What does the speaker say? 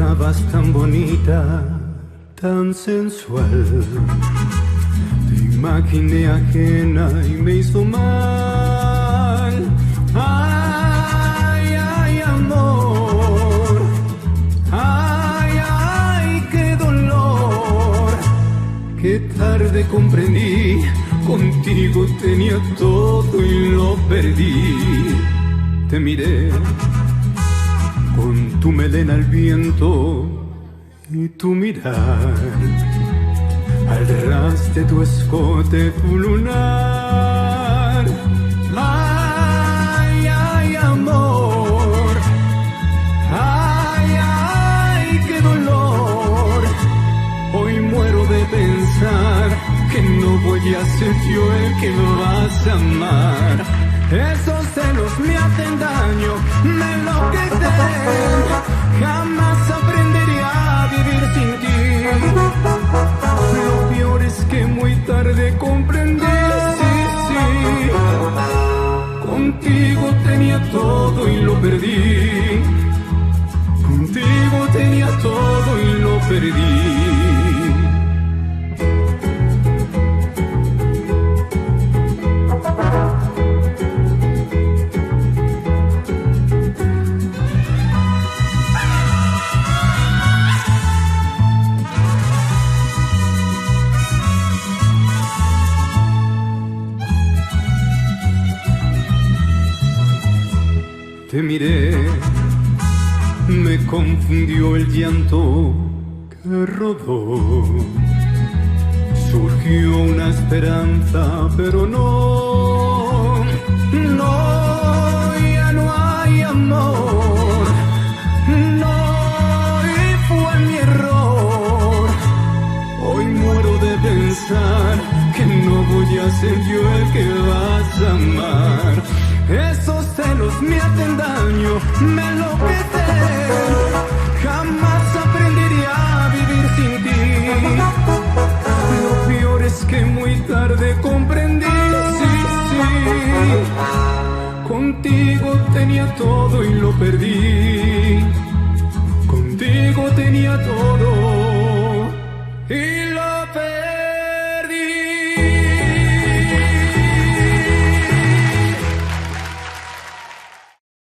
estabas tan bonita, tan sensual. Te imaginé ajena y me hizo mal. Ay, ay, amor. Ay, ay, qué dolor. Qué tarde comprendí, contigo tenía todo y lo perdí. Te miré con tu melena al viento y tu mirar, al ras de tu escote, tu lunar. Ay, ay, amor. Ay, ay, qué dolor. Hoy muero de pensar que no voy a ser yo el que vas a amar. Esos celos me hacen daño, me enloquecen. Jamás aprenderé a vivir sin ti. Lo peor es que muy tarde comprendí, sí, sí. Contigo tenía todo y lo perdí. Contigo tenía todo y lo perdí. Te miré, me confundió el llanto que rodó. Surgió una esperanza, pero no, no, ya no hay amor. No, y fue mi error. Hoy muero de pensar que no voy a ser yo el que vas a amar. Esos celos me hacen daño, me enloquecen. Jamás aprenderé a vivir sin ti. Lo peor es que muy tarde comprendí, sí, sí. Contigo tenía todo y lo perdí. Contigo tenía todo